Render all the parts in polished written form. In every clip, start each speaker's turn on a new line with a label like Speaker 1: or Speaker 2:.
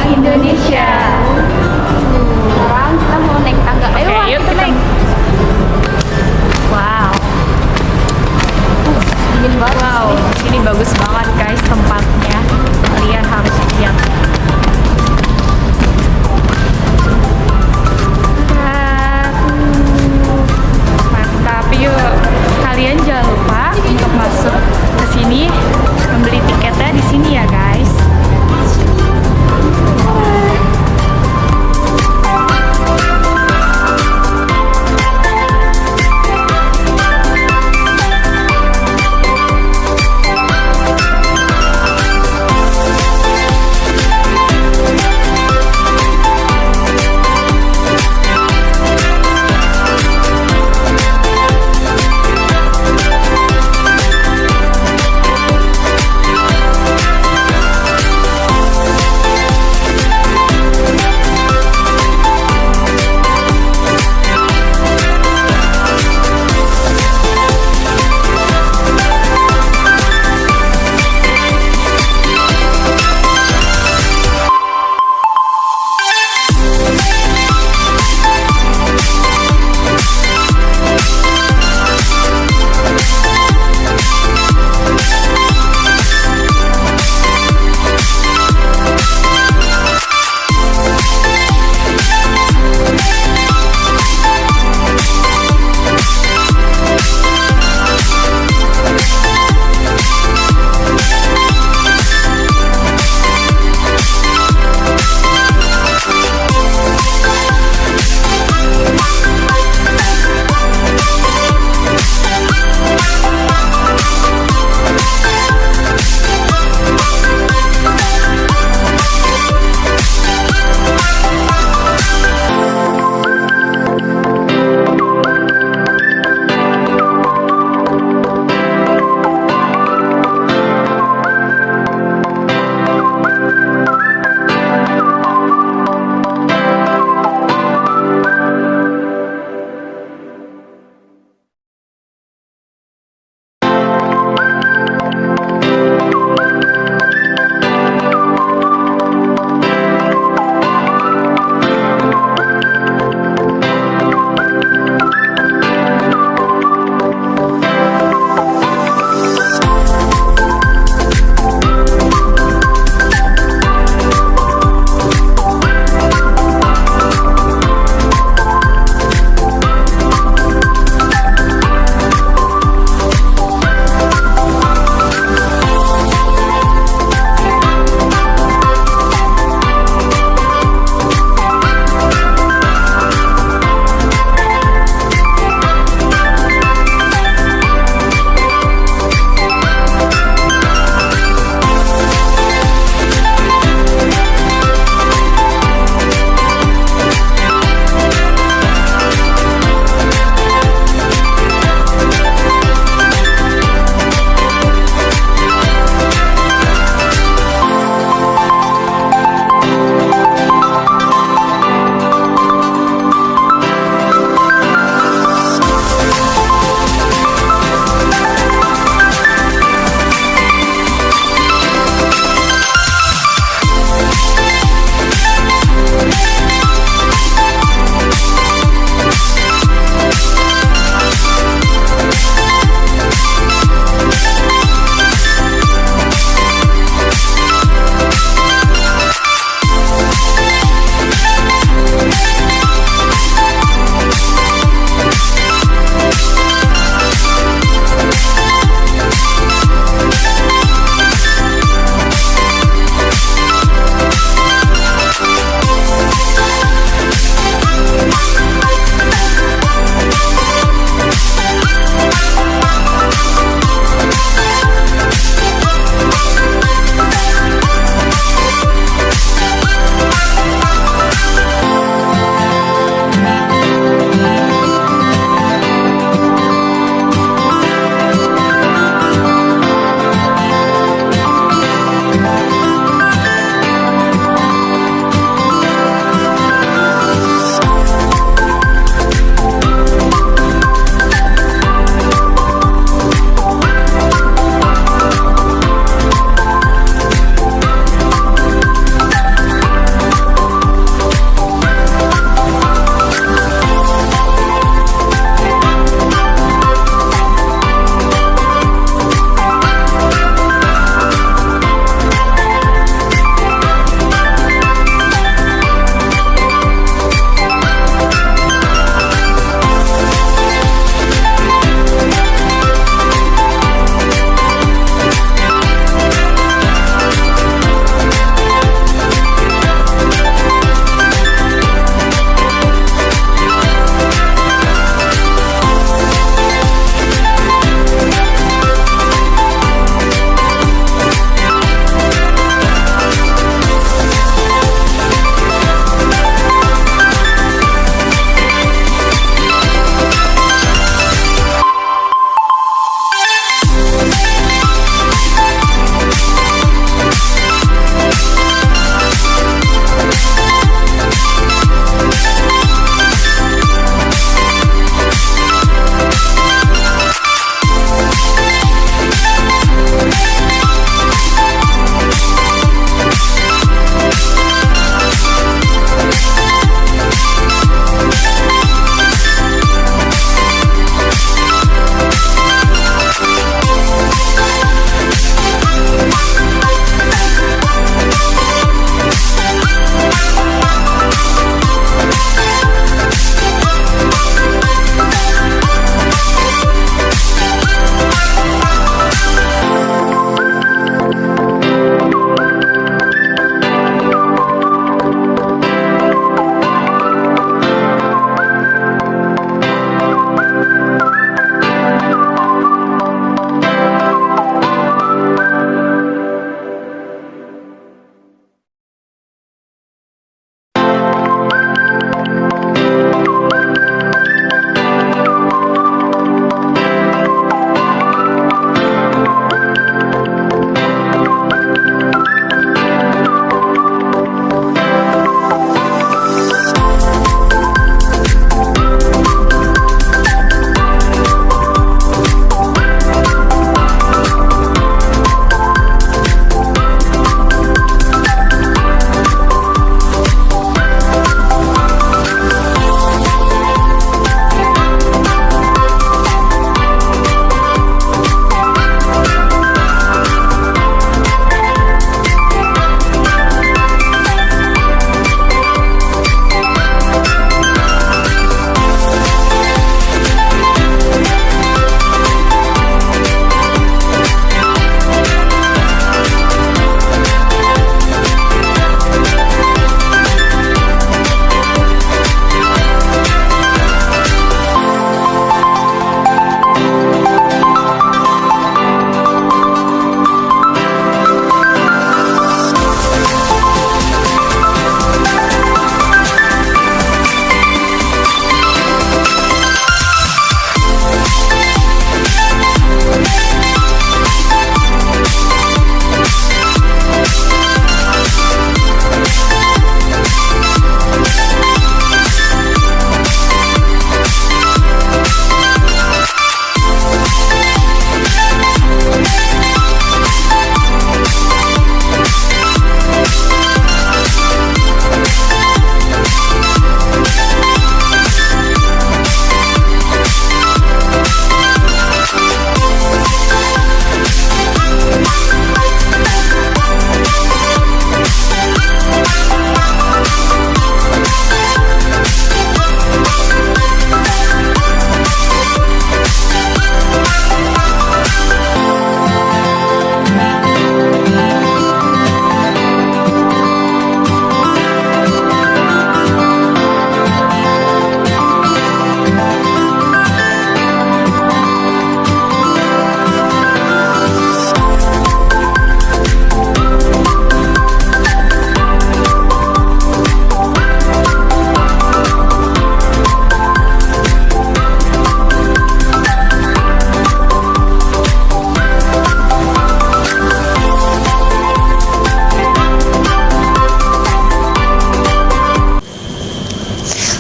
Speaker 1: Indonesia. Sekarang kita mau naik tangga. Ayo,
Speaker 2: Oke, yuk
Speaker 1: kita
Speaker 2: kita.
Speaker 1: naik.
Speaker 2: Wow,
Speaker 1: Dingin banget.
Speaker 2: wow, sini bagus banget guys tempatnya. Kalian harus lihat. Mantap, yuk. Kalian jangan lupa untuk masuk ke sini, membeli tiketnya di sini ya guys.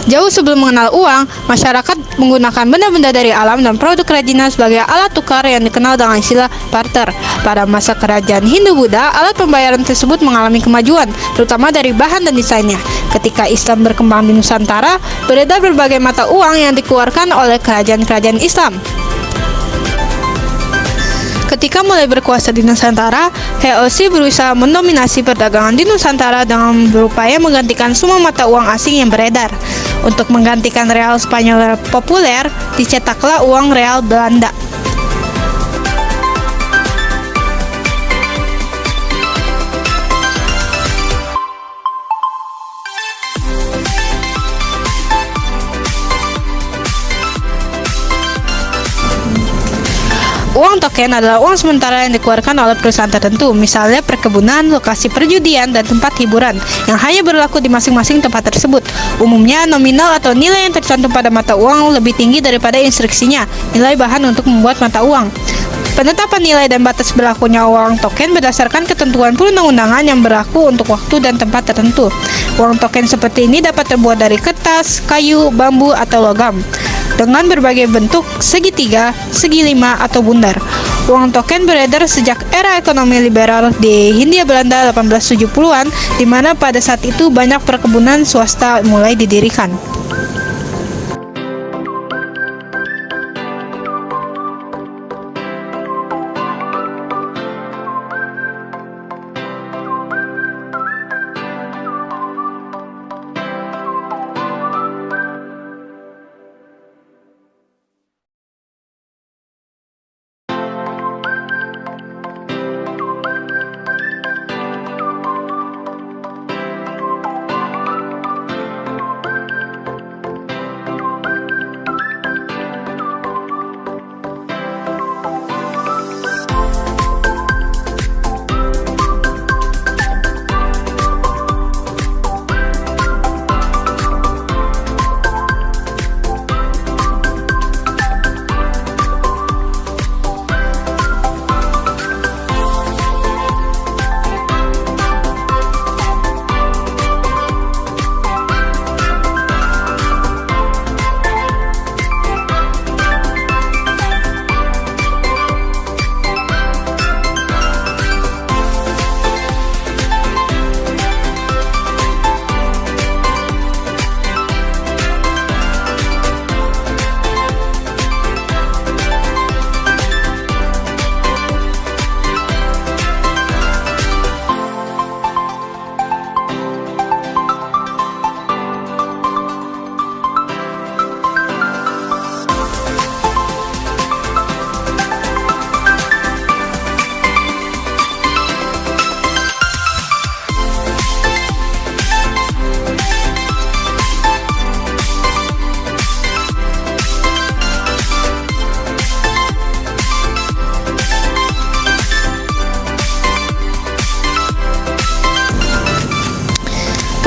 Speaker 3: Jauh sebelum mengenal uang, masyarakat menggunakan benda-benda dari alam dan produk kerajinan sebagai alat tukar yang dikenal dengan istilah barter. Pada masa kerajaan Hindu-Buddha, alat pembayaran tersebut mengalami kemajuan, terutama dari bahan dan desainnya. Ketika Islam berkembang di Nusantara, beredar berbagai mata uang yang dikeluarkan oleh kerajaan-kerajaan Islam. Ketika mulai berkuasa di Nusantara, VOC berusaha mendominasi perdagangan di Nusantara dengan berupaya menggantikan semua mata uang asing yang beredar. Untuk menggantikan real Spanyol populer, dicetaklah uang real Belanda. Uang token adalah uang sementara yang dikeluarkan oleh perusahaan tertentu, misalnya perkebunan, lokasi perjudian, dan tempat hiburan, yang hanya berlaku di masing-masing tempat tersebut. Umumnya, nominal atau nilai yang tercantum pada mata uang lebih tinggi daripada instruksinya, nilai bahan untuk membuat mata uang. Penetapan nilai dan batas berlakunya uang token berdasarkan ketentuan perundang-undangan yang berlaku untuk waktu dan tempat tertentu. Uang token seperti ini dapat terbuat dari kertas, kayu, bambu, atau logam, dengan berbagai bentuk segitiga, segi lima, atau bundar. Uang token beredar sejak era ekonomi liberal di Hindia Belanda 1870-an, di mana pada saat itu banyak perkebunan swasta mulai didirikan.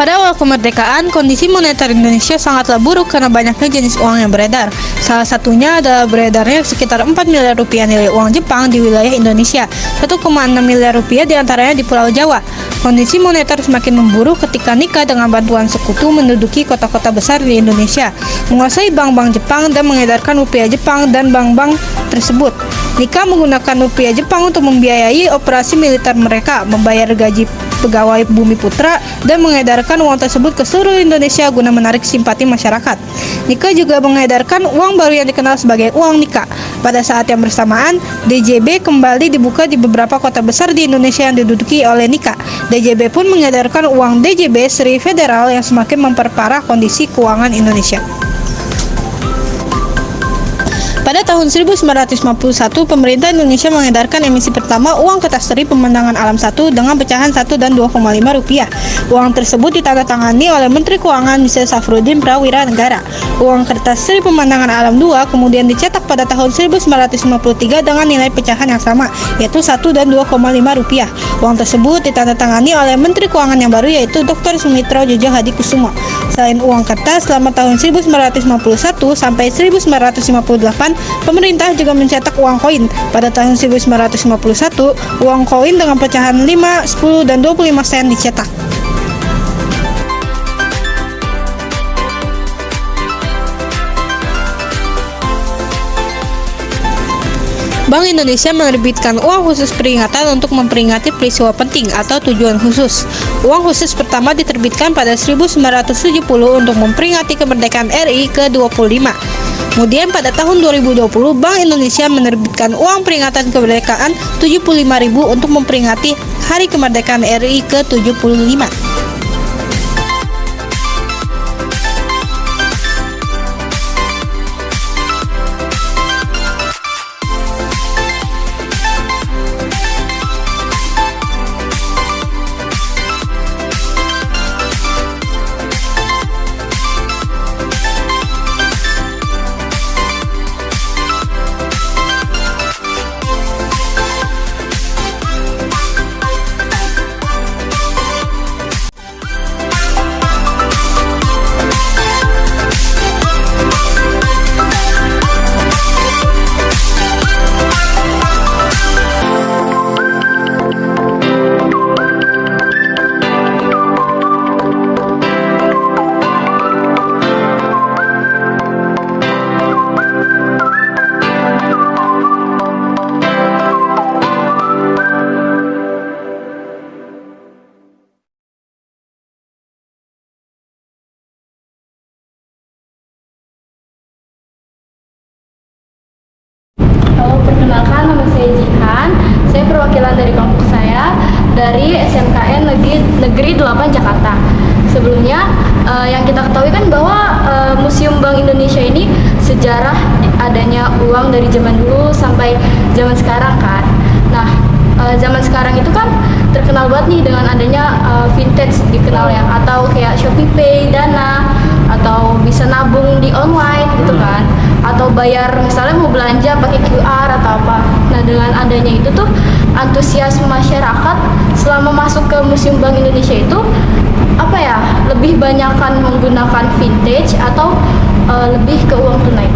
Speaker 3: Pada awal kemerdekaan, kondisi moneter Indonesia sangatlah buruk karena banyaknya jenis uang yang beredar. Salah satunya adalah beredarnya sekitar 4 miliar rupiah nilai uang Jepang di wilayah Indonesia, 1,6 miliar rupiah diantaranya di Pulau Jawa. Kondisi moneter semakin memburuk ketika Nikka dengan bantuan sekutu menduduki kota-kota besar di Indonesia, menguasai bank-bank Jepang dan mengedarkan rupiah Jepang dan bank-bank tersebut. Nikka menggunakan rupiah Jepang untuk membiayai operasi militer mereka, membayar gaji pegawai Bumi Putra, dan mengedarkan uang tersebut ke seluruh Indonesia guna menarik simpati masyarakat. Nikka juga mengedarkan uang baru yang dikenal sebagai uang Nikka. Pada saat yang bersamaan, DJB kembali dibuka di beberapa kota besar di Indonesia yang diduduki oleh Nikka. DJB pun mengedarkan uang DJB Seri Federal yang semakin memperparah kondisi keuangan Indonesia. Pada tahun 1951, pemerintah Indonesia mengedarkan emisi pertama uang kertas seri pemandangan alam 1 dengan pecahan 1 dan 2,5 rupiah. Uang tersebut ditandatangani oleh Menteri Keuangan Mr. Safrudin Prawira Negara. Uang kertas seri pemandangan alam 2 kemudian dicetak pada tahun 1953 dengan nilai pecahan yang sama, yaitu 1 dan 2,5 rupiah. Uang tersebut ditandatangani oleh Menteri Keuangan yang baru, yaitu Dr. Sumitro Jojo Hadikusumo. Selain uang kertas, selama tahun 1951 sampai 1958, pemerintah juga mencetak uang koin. Pada tahun 1951, uang koin dengan pecahan 5, 10, dan 25 sen dicetak. Bank Indonesia menerbitkan uang khusus peringatan untuk memperingati peristiwa penting atau tujuan khusus. Uang khusus pertama diterbitkan pada 1970 untuk memperingati kemerdekaan RI ke-25. Kemudian pada tahun 2020, Bank Indonesia menerbitkan uang peringatan kemerdekaan 75.000 untuk memperingati Hari Kemerdekaan RI ke-75.
Speaker 1: Perkenalkan, nama saya Jihan. Saya perwakilan dari kelompok saya dari SMKN Negeri 8 Jakarta. Sebelumnya, yang kita ketahui kan bahwa Museum Bank Indonesia ini sejarah adanya uang dari zaman dulu sampai zaman sekarang kan. Nah, zaman sekarang itu kan terkenal banget nih dengan adanya vintage dikenal ya, atau kayak ShopeePay, Dana, atau bisa nabung di online gitu kan, atau bayar misalnya mau belanja pakai QR atau apa. Nah, dengan adanya itu tuh antusias masyarakat selama masuk ke Museum Bank Indonesia itu apa ya, lebih banyakkan menggunakan vintage atau lebih ke uang tunai.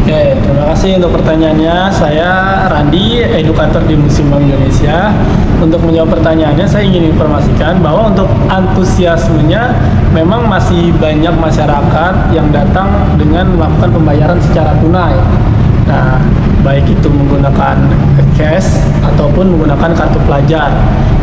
Speaker 4: Oke, terima kasih untuk pertanyaannya. Saya Randi, edukator di Museum Bank Indonesia. Untuk menjawab pertanyaannya, saya ingin informasikan bahwa untuk antusiasmenya memang masih banyak masyarakat yang datang dengan melakukan pembayaran secara tunai. Nah, baik itu menggunakan cash ataupun menggunakan kartu pelajar.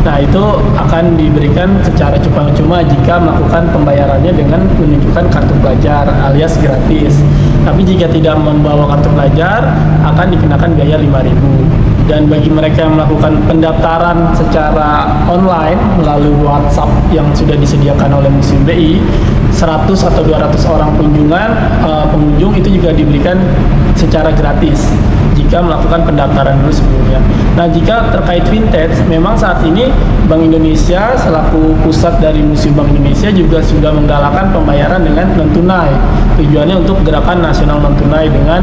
Speaker 4: Nah, itu akan diberikan secara cuma-cuma jika melakukan pembayarannya dengan menunjukkan kartu pelajar alias gratis. Tapi jika tidak membawa kartu pelajar, akan dikenakan biaya 5.000. Dan bagi mereka yang melakukan pendaftaran secara online melalui WhatsApp yang sudah disediakan oleh Museum BI, 100 atau 200 orang pengunjung itu juga diberikan secara gratis jika melakukan pendaftaran dulu sebelumnya. Nah, jika terkait vintage, memang saat ini Bank Indonesia selaku pusat dari Museum Bank Indonesia juga sudah menggalakkan pembayaran dengan non tunai. Tujuannya untuk gerakan nasional non tunai dengan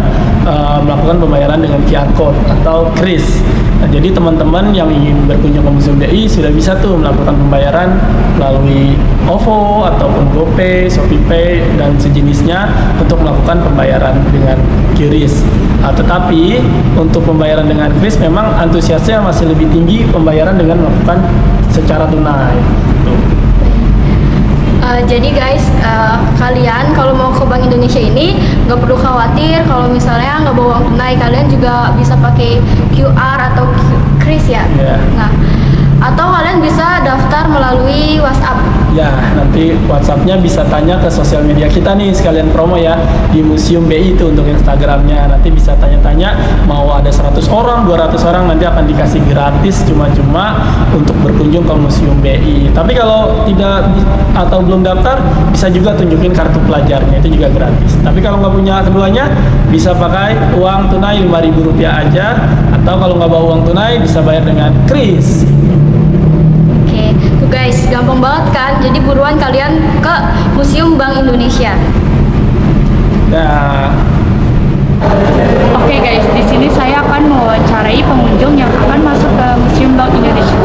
Speaker 4: melakukan pembayaran dengan QR code atau KRIS. Nah, jadi teman-teman yang ingin berkunjung ke Museum BI sudah bisa tuh melakukan pembayaran melalui OVO ataupun GoPay, ShopeePay dan sejenisnya untuk melakukan pembayaran dengan QRIS. Tetapi untuk pembayaran dengan KRIS memang antusiasnya masih lebih tinggi pembayaran dengan melakukan secara tunai.
Speaker 1: Jadi guys, kalian kalau mau ke Bank Indonesia ini nggak perlu khawatir kalau misalnya nggak bawa uang tunai. Kalian juga bisa pakai QR atau KRIS ya.
Speaker 4: Yeah.
Speaker 1: Nah, atau kalian bisa daftar melalui WhatsApp.
Speaker 4: Ya, nanti WhatsApp-nya bisa tanya ke sosial media kita nih, sekalian promo ya, di Museum BI itu untuk Instagram-nya. Nanti bisa tanya-tanya, mau ada 100 orang, 200 orang, nanti akan dikasih gratis cuma-cuma untuk berkunjung ke Museum BI. Tapi kalau tidak atau belum daftar, bisa juga tunjukin kartu pelajarnya, itu juga gratis. Tapi kalau nggak punya keduanya, bisa pakai uang tunai Rp5.000 aja, atau kalau nggak bawa uang tunai, bisa bayar dengan KRIS.
Speaker 1: Tuh guys, gampang banget kan? Jadi buruan kalian ke Museum Bank Indonesia.
Speaker 4: Nah,
Speaker 2: Oke guys, di sini saya akan mewawancarai pengunjung yang akan masuk ke Museum Bank Indonesia.